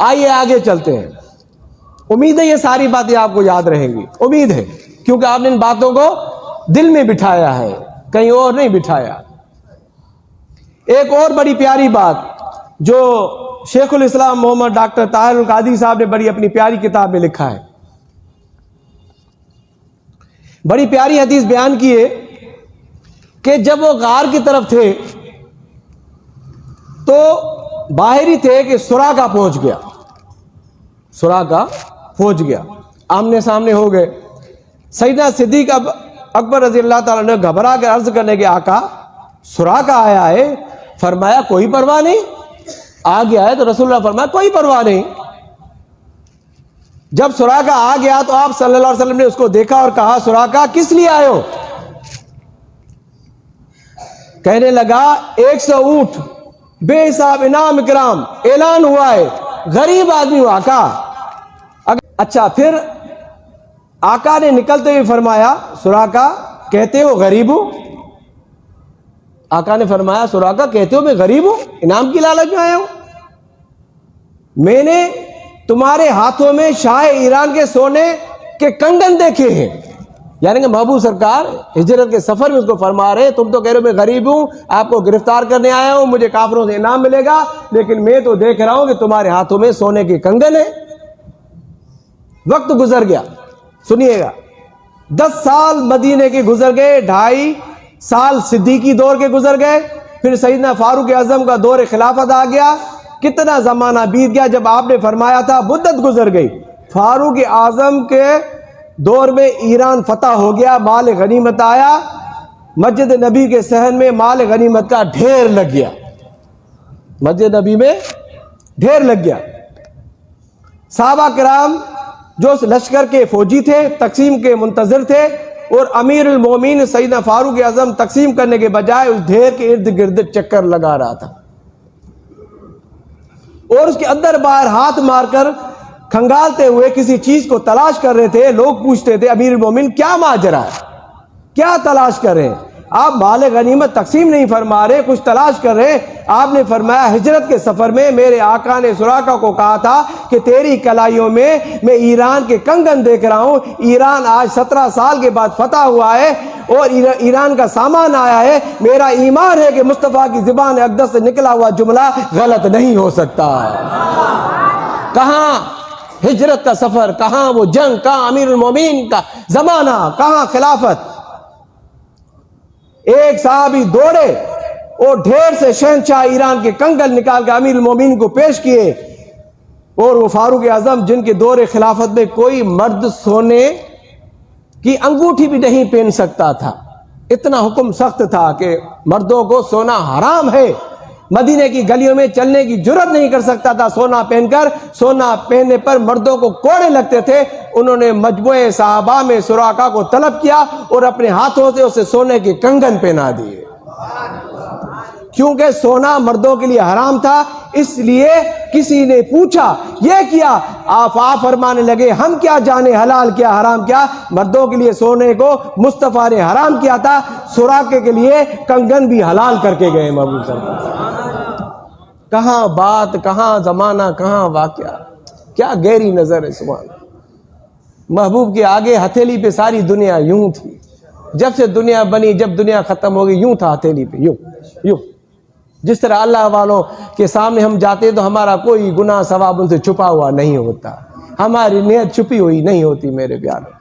آئیے آگے چلتے ہیں۔ امید ہے یہ ساری باتیں آپ کو یاد رہیں گی، امید ہے، کیونکہ آپ نے ان باتوں کو دل میں بٹھایا ہے، کہیں اور نہیں بٹھایا۔ ایک اور بڑی پیاری بات جو شیخ الاسلام محمد ڈاکٹر طاہر القادری صاحب نے بڑی اپنی پیاری کتاب میں لکھا ہے، بڑی پیاری حدیث بیان کی ہے کہ جب وہ غار کی طرف تھے تو باہر ہی تھے کہ سراقہ پہنچ گیا، سراقہ پہنچ گیا، آمنے سامنے ہو گئے۔ سیدنا صدیق اکبر رضی اللہ تعالیٰ نے گھبرا کر عرض کرنے کے آقا سراقہ آیا ہے۔ فرمایا کوئی پرواہ نہیں، آ گیا ہے تو رسول اللہ فرمایا کوئی پرواہ نہیں۔ جب سراقہ آ گیا تو آپ صلی اللہ علیہ وسلم نے اس کو دیکھا اور کہا سراقہ کس لیے آئے ہو؟ کہنے لگا 100 اونٹ بے حساب انعام اکرام اعلان ہوا ہے، غریب آدمی ہو آقا۔ اچھا، پھر آقا نے نکلتے ہوئے فرمایا سراقہ کہتے ہو غریب ہوں؟ آقا نے فرمایا سراقہ کہتے ہو میں غریب ہوں، انعام کی لالچ میں آیا ہوں؟ میں نے تمہارے ہاتھوں میں شاہ ایران کے سونے کے کنگن دیکھے ہیں، یعنی کہ محبوب سرکار ہجرت کے سفر میں اس کو فرما رہے تم تو کہہ رہے ہو میں غریب ہوں، آپ کو گرفتار کرنے آیا ہوں، مجھے کافروں سے انعام ملے گا، لیکن میں تو دیکھ رہا ہوں کہ تمہارے ہاتھوں میں سونے کے کنگن ہیں۔ وقت گزر گیا، سنیے گا، 10 سال مدینے کے گزر گئے، 2.5 سال صدیقی دور کے گزر گئے، پھر سیدنا فاروق اعظم کا دور خلافت آ گیا۔ کتنا زمانہ بیت گیا جب آپ نے فرمایا تھا مدت گزر گئی۔ فاروق اعظم کے دور میں ایران فتح ہو گیا، مال غنیمت آیا، مسجد نبی کے صحن میں مال غنیمت کا ڈھیر لگ گیا، مسجد نبی میں ڈھیر لگ گیا۔ صحابہ کرام جو لشکر کے فوجی تھے، تقسیم کے منتظر تھے، اور امیر المومنین سیدنا فاروق اعظم تقسیم کرنے کے بجائے اس ڈھیر کے ارد گرد چکر لگا رہا تھا، اور اس کے اندر باہر ہاتھ مار کر کھنگالتے ہوئے کسی چیز کو تلاش کر رہے تھے۔ لوگ پوچھتے تھے امیر المومنین کیا ماجرا ہے، کیا تلاش کر رہے ہیں؟ آپ مال غنیمت تقسیم نہیں فرما رہے، کچھ تلاش کر رہے ہیں۔ آپ نے فرمایا ہجرت کے سفر میں میرے آقا نے سراقہ کو کہا تھا کہ تیری کلائیوں میں میں ایران کے کنگن دیکھ رہا ہوں۔ ایران آج 17 سال کے بعد فتح ہوا ہے اور ایران کا سامان آیا ہے، میرا ایمان ہے کہ مصطفیٰ کی زبان اقدس سے نکلا ہوا جملہ غلط نہیں ہو سکتا۔ کہاں ہجرت کا سفر، کہاں وہ جنگ، کہاں امیر المومنین کا زمانہ، کہاں خلافت۔ ایک صحابی دوڑے اور ڈھیر سے شہنشاہ ایران کے کنگن نکال کے امیر المومنین کو پیش کیے، اور وہ فاروق اعظم جن کے دور خلافت میں کوئی مرد سونے کی انگوٹھی بھی نہیں پہن سکتا تھا، اتنا حکم سخت تھا کہ مردوں کو سونا حرام ہے، مدینے کی گلیوں میں چلنے کی جرت نہیں کر سکتا تھا سونا پہن کر. سونا پہننے پر مردوں کو کوڑے لگتے تھے. انہوں نے مجموعے صحابہ میں سراقہ کو طلب کیا اور اپنے ہاتھوں سے اسے سونے کے کنگن پہنا دیے, کیونکہ سونا مردوں کے لیے حرام تھا. اس لیے کسی نے پوچھا یہ کیا؟ آپ فرمانے لگے ہم کیا جانے حلال کیا حرام کیا, مردوں کے لیے سونے کو مصطفیٰ نے حرام کیا تھا, سوراخے کے لیے کنگن بھی حلال کر کے گئے محبوب سرکار. کہاں بات, کہاں زمانہ, کہاں واقعہ, کیا گہری نظر ہے. سبحان اللہ. محبوب کے آگے ہتھیلی پہ ساری دنیا یوں تھی. جب سے دنیا بنی, جب دنیا ختم ہوگی, یوں تھا ہتھیلی پہ, یوں یوں. جس طرح اللہ والوں کے سامنے ہم جاتے تو ہمارا کوئی گناہ ثواب ان سے چھپا ہوا نہیں ہوتا, ہماری نیت چھپی ہوئی نہیں ہوتی میرے پیارے.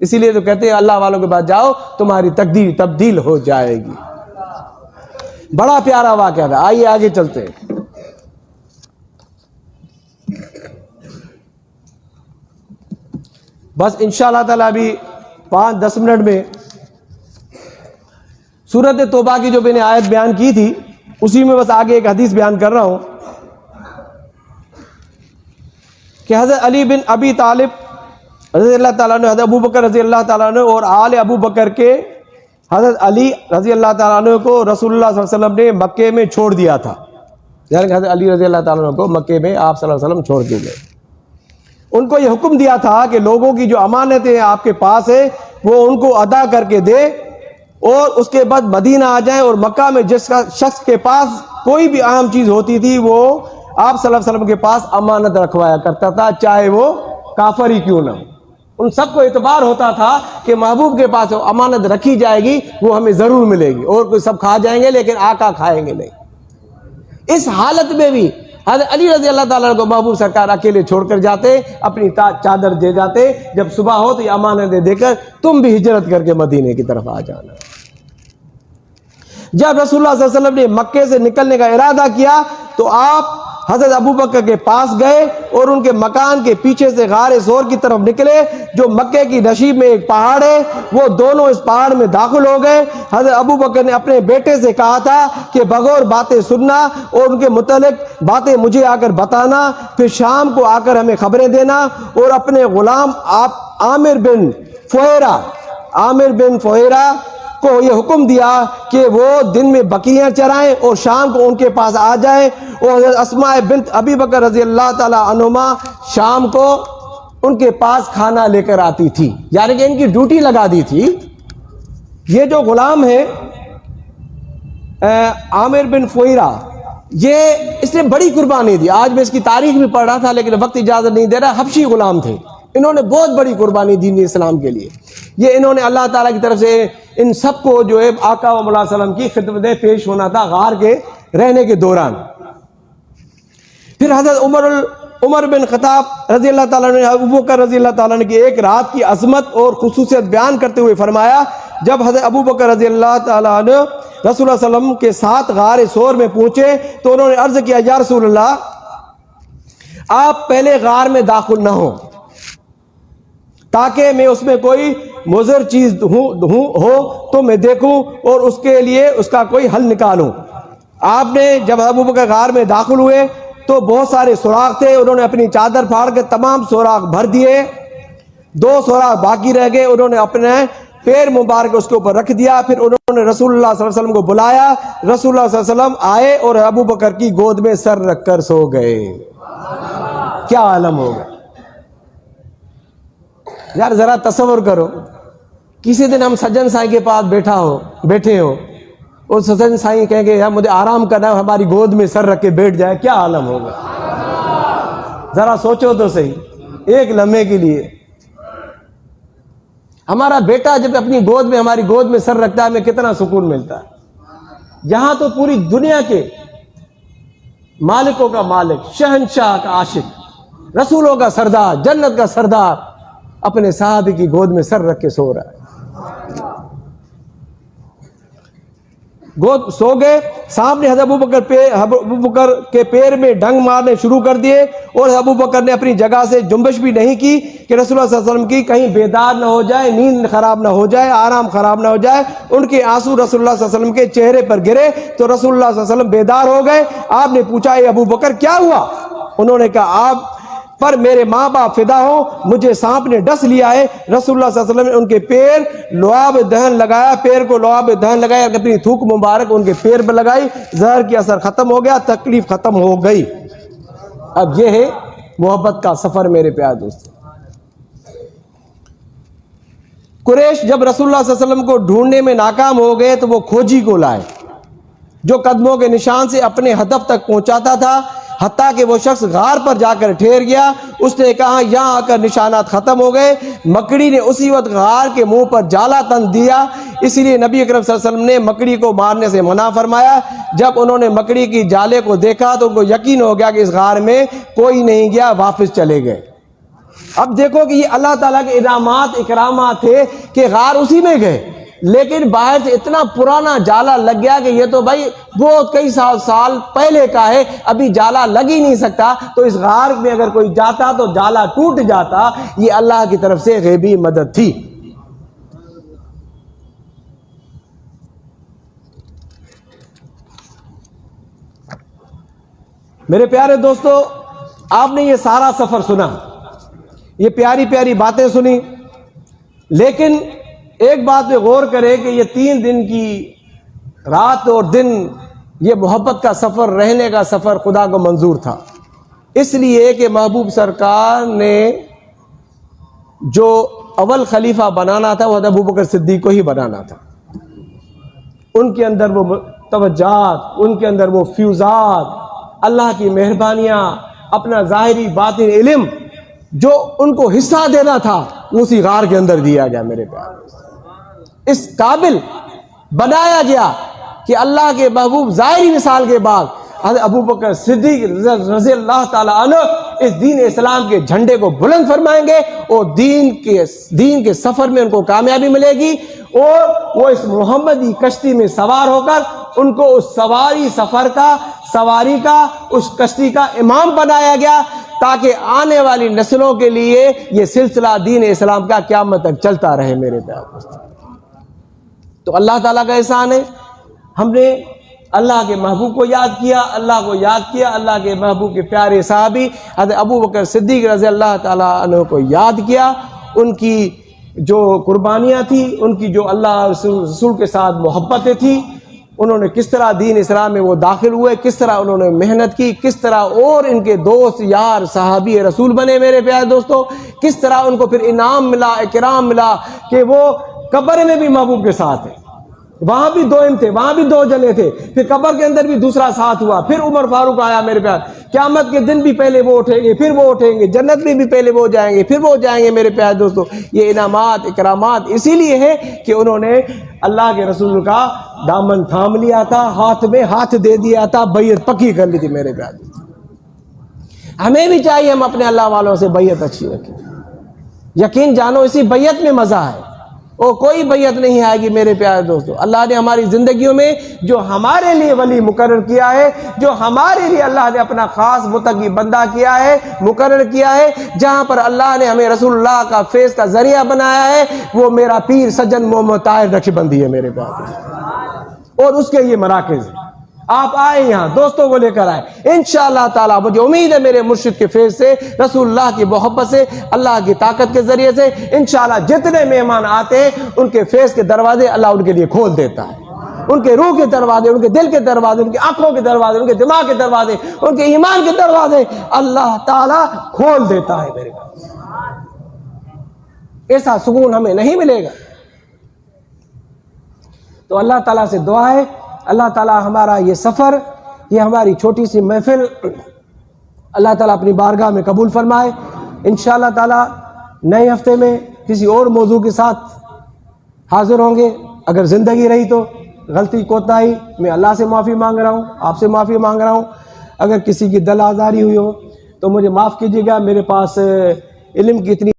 اسی لیے تو کہتے ہیں اللہ والوں کے پاس جاؤ تمہاری تقدیر تبدیل ہو جائے گی. بڑا پیارا واقعہ تھا. آئیے آگے چلتے ہیں. بس انشاءاللہ تعالیٰ ابھی 5-10 منٹ میں سورۃ توبہ کی جو میں نے آیت بیان کی تھی اسی میں بس آگے ایک حدیث بیان کر رہا ہوں کہ حضرت علی بن ابی طالب رضی اللہ تعالیٰ عنہ, حضرت ابو بکر رضی اللہ تعالیٰ عنہ اور آل ابو بکر کے حضرت علی رضی اللہ تعالیٰ عنہ کو رسول اللہ صلی اللہ علیہ وسلم نے مکے میں چھوڑ دیا تھا. یعنی حضرت علی رضی اللہ تعالیٰ عنہ کو مکے میں آپ صلی اللہ علیہ وسلم چھوڑ دیے گئے. ان کو یہ حکم دیا تھا کہ لوگوں کی جو امانتیں آپ کے پاس ہے وہ ان کو ادا کر کے دے اور اس کے بعد مدینہ آ جائیں, اور مکہ میں جس کا شخص کے پاس کوئی بھی اہم چیز ہوتی تھی وہ آپ صلی اللہ علیہ وسلم کے پاس امانت رکھوایا کرتا تھا, چاہے وہ کافر ہی کیوں نہ ہو. ان سب کو اعتبار ہوتا تھا کہ محبوب کے پاس امانت رکھی جائے گی وہ ہمیں ضرور ملے گی, اور کوئی سب کھا جائیں گے لیکن آقا کھائیں گے نہیں. اس حالت میں بھی حضرت علی رضی اللہ تعالیٰ کو محبوب سرکار اکیلے چھوڑ کر جاتے, اپنی چادر دے جاتے, جب صبح ہو تو یہ امانتیں دے کر تم بھی ہجرت کر کے مدینے کی طرف آ جانا. جب رسول اللہ صلی اللہ علیہ وسلم نے مکے سے نکلنے کا ارادہ کیا تو آپ حضرت ابو بکر کے پاس گئے اور ان کے مکان کے پیچھے سے غار ثور کی طرف نکلے جو مکے کی نشیب میں ایک پہاڑ ہے. وہ دونوں اس پہاڑ میں داخل ہو گئے. حضرت ابو بکر نے اپنے بیٹے سے کہا تھا کہ بغور باتیں سننا اور ان کے متعلق باتیں مجھے آ کر بتانا, پھر شام کو آ کر ہمیں خبریں دینا. اور اپنے غلام آپ عامر بن فہیرہ کو یہ حکم دیا کہ وہ دن میں بکریاں چرائیں اور شام کو ان کے پاس آ جائیں. اور حضرت اسماء بنت ابی بکر رضی اللہ تعالی عنہما شام کو ان کے پاس کھانا لے کر آتی تھی, یعنی کہ ان کی ڈیوٹی لگا دی تھی. یہ جو غلام ہے عامر بن فہیرہ, اس نے بڑی قربانی دی. آج میں اس کی تاریخ بھی پڑھ رہا تھا لیکن وقت اجازت نہیں دے رہا. حبشی غلام تھے, انہوں نے بہت بڑی قربانی دین اسلام کے لیے. یہ انہوں نے اللہ تعالیٰ کی طرف سے ان سب کو جو ہے آقا و مولا صلی اللہ علیہ وسلم کی خدمت پیش ہونا تھا غار کے رہنے کے دوران. پھر حضرت عمر بن خطاب رضی اللہ تعالیٰ نے ابو بکر رضی اللہ تعالیٰ نے کی ایک رات کی عظمت اور خصوصیت بیان کرتے ہوئے فرمایا, جب حضرت ابو بکر رضی اللہ تعالیٰ نے رسول اللہ صلی اللہ علیہ وسلم کے ساتھ غار ثور میں پہنچے تو انہوں نے عرض کیا, یا رسول اللہ آپ پہلے غار میں داخل نہ ہوں تاکہ میں اس میں کوئی مضر چیز ہو تو میں دیکھوں اور اس کے لیے اس کا کوئی حل نکالوں. آپ نے جب ابو بکر غار میں داخل ہوئے تو بہت سارے سوراخ تھے, انہوں نے اپنی چادر پھاڑ کے تمام سوراخ بھر دیے. 2 سوراخ باقی رہ گئے, انہوں نے اپنے پیر مبارک اس کے اوپر رکھ دیا. پھر انہوں نے رسول اللہ صلی اللہ علیہ وسلم کو بلایا, رسول اللہ صلی اللہ علیہ وسلم آئے اور ابو بکر کی گود میں سر رکھ کر سو گئے. کیا عالم ہوگا یار, ذرا تصور کرو, کسی دن ہم سجن سائی کے پاس بیٹھے ہو اور سجن سائی کہیں گے یار مجھے آرام کرنا ہے, ہماری گود میں سر رکھ کے بیٹھ جائے, کیا عالم ہوگا. ذرا سوچو تو صحیح ایک لمحے کے لیے. ہمارا بیٹا جب اپنی گود میں ہماری گود میں سر رکھتا ہے ہمیں کتنا سکون ملتا ہے. یہاں تو پوری دنیا کے مالکوں کا مالک, شہنشاہ کا عاشق, رسولوں کا سردار, جنت کا سردار اپنے صحابی کی گود میں سر رکھ کے سو رہا ہے. سو گئے. سانپ نے حضرت ابو بکر کے پیر میں ڈنگ مارنے شروع کر دیے اور ابو بکر نے اپنی جگہ سے جنبش بھی نہیں کی کہ رسول اللہ صلی اللہ علیہ وسلم کی کہیں بیدار نہ ہو جائے, نیند خراب نہ ہو جائے, آرام خراب نہ ہو جائے. ان کے آنسو رسول اللہ صلی اللہ علیہ وسلم کے چہرے پر گرے تو رسول اللہ صلی اللہ علیہ وسلم بیدار ہو گئے. آپ نے پوچھا اے ابو بکر کیا ہوا؟ انہوں نے کہا آپ پر میرے ماں باپ فدا ہو, مجھے سانپ نے ڈس لیا ہے. رسول اللہ صلی اللہ علیہ وسلم نے ان کے پیر لعاب دہن لگایا, پیر کو لعاب دہن لگایا, اپنی تھوک مبارک ان کے پیر پر لگائی, زہر کی اثر ختم ہو گیا, تکلیف ختم ہو گئی. اب یہ ہے محبت کا سفر میرے پیارے دوستو. قریش جب رسول اللہ صلی اللہ علیہ وسلم کو ڈھونڈنے میں ناکام ہو گئے تو وہ کھوجی کو لائے جو قدموں کے نشان سے اپنے ہدف تک پہنچاتا تھا, حتیٰ کہ وہ شخص غار پر جا کر ٹھہر گیا. اس نے کہا یہاں آ کر نشانات ختم ہو گئے. مکڑی نے اسی وقت غار کے منہ پر جالا تن دیا, اس لیے نبی اکرم صلی اللہ علیہ وسلم نے مکڑی کو مارنے سے منع فرمایا. جب انہوں نے مکڑی کی جالے کو دیکھا تو ان کو یقین ہو گیا کہ اس غار میں کوئی نہیں گیا, واپس چلے گئے. اب دیکھو کہ یہ اللہ تعالیٰ کے انعامات اکرامات تھے کہ غار اسی میں گئے, لیکن باہر سے اتنا پرانا جالا لگ گیا کہ یہ تو بھائی بہت کئی سال پہلے کا ہے, ابھی جالا لگ ہی نہیں سکتا. تو اس غار میں اگر کوئی جاتا تو جالا ٹوٹ جاتا. یہ اللہ کی طرف سے غیبی مدد تھی. میرے پیارے دوستو, آپ نے یہ سارا سفر سنا, یہ پیاری پیاری باتیں سنی, لیکن ایک بات پہ غور کرے کہ یہ 3 دن کی رات اور دن یہ محبت کا سفر, رہنے کا سفر خدا کو منظور تھا. اس لیے کہ محبوب سرکار نے جو اول خلیفہ بنانا تھا وہ ابو بکر صدیق کو ہی بنانا تھا. ان کے اندر وہ توجہات, ان کے اندر وہ فیوزات, اللہ کی مہربانیاں, اپنا ظاہری باطن علم جو ان کو حصہ دینا تھا اسی غار کے اندر دیا گیا. میرے پیارے اس قابل بنایا گیا کہ اللہ کے محبوب ظاہری مثال کے بعد حضرت ابو بکر صدیق رضی اللہ تعالیٰ عنہ اس دین اسلام کے جھنڈے کو بلند فرمائیں گے اور دین کے سفر میں ان کو کامیابی ملے گی, اور وہ اس محمدی کشتی میں سوار ہو کر ان کو اس سواری کا اس کشتی کا امام بنایا گیا, تاکہ آنے والی نسلوں کے لیے یہ سلسلہ دین اسلام کا قیامت تک چلتا رہے. میرے پیارے دوستو, تو اللہ تعالیٰ کا احسان ہے, ہم نے اللہ کے محبوب کو یاد کیا, اللہ کے محبوب کے پیارے صحابی حضرت ابو بکر صدیق رضی اللہ تعالیٰ عنہ کو یاد کیا. ان کی جو قربانیاں تھیں, ان کی جو اللہ رسول کے ساتھ محبتیں تھیں, انہوں نے کس طرح دین اسلام میں وہ داخل ہوئے, کس طرح انہوں نے محنت کی, کس طرح اور ان کے دوست یار صحابی رسول بنے. میرے پیارے دوستو, کس طرح ان کو پھر انعام ملا, اکرام ملا کہ وہ قبر میں بھی محبوب کے ساتھ ہیں. وہاں بھی 2 تھے, وہاں بھی 2 جنے تھے, پھر قبر کے اندر بھی دوسرا ساتھ ہوا, پھر عمر فاروق آیا. میرے پیار, قیامت کے دن بھی پہلے وہ اٹھیں گے, پھر وہ اٹھیں گے, جنت میں بھی پہلے وہ جائیں گے, پھر وہ جائیں گے. میرے پیارے دوستو, یہ انعامات اکرامات اسی لیے ہے کہ انہوں نے اللہ کے رسول کا دامن تھام لیا تھا, ہاتھ میں ہاتھ دے دیا تھا, بیعت پکی کر لی تھی. میرے پیارے دوستو, ہمیں بھی چاہیے ہم اپنے اللہ والوں سے بیعت اچھی رکھیں. یقین جانو اسی بیعت میں مزہ ہے, اور کوئی بیعت نہیں آئے گی. میرے پیارے دوستو, اللہ نے ہماری زندگیوں میں جو ہمارے لیے ولی مقرر کیا ہے, جو ہمارے لیے اللہ نے اپنا خاص متقی بندہ کیا ہے, مقرر کیا ہے, جہاں پر اللہ نے ہمیں رسول اللہ کا فیض کا ذریعہ بنایا ہے, وہ میرا پیر سجن محمد طاہر نقشبندی ہے. میرے پیارے دوستو, اور اس کے یہ مراکز ہیں. آپ آئے یہاں, دوستوں کو لے کر آئے, انشاءاللہ تعالیٰ مجھے امید ہے میرے مرشد کے فیض سے, رسول اللہ کی محبت سے, اللہ کی طاقت کے ذریعے سے انشاءاللہ جتنے مہمان آتے ہیں ان کے فیض کے دروازے اللہ ان کے لیے کھول دیتا ہے. ان کے روح کے دروازے, ان کے دل کے دروازے, ان کی آنکھوں کے دروازے, ان کے دماغ کے دروازے, ان کے ایمان کے دروازے اللہ تعالیٰ کھول دیتا ہے. میرے پاس ایسا سکون ہمیں نہیں ملے گا. تو اللہ تعالیٰ سے دعا ہے, اللہ تعالیٰ ہمارا یہ سفر, یہ ہماری چھوٹی سی محفل اللہ تعالیٰ اپنی بارگاہ میں قبول فرمائے. انشاءاللہ تعالیٰ نئے ہفتے میں کسی اور موضوع کے ساتھ حاضر ہوں گے. اگر زندگی رہی تو غلطی کوتاہی میں اللہ سے معافی مانگ رہا ہوں, آپ سے معافی مانگ رہا ہوں. اگر کسی کی دل آزاری ہوئی ہو تو مجھے معاف کیجیے گا. میرے پاس علم کی اتنی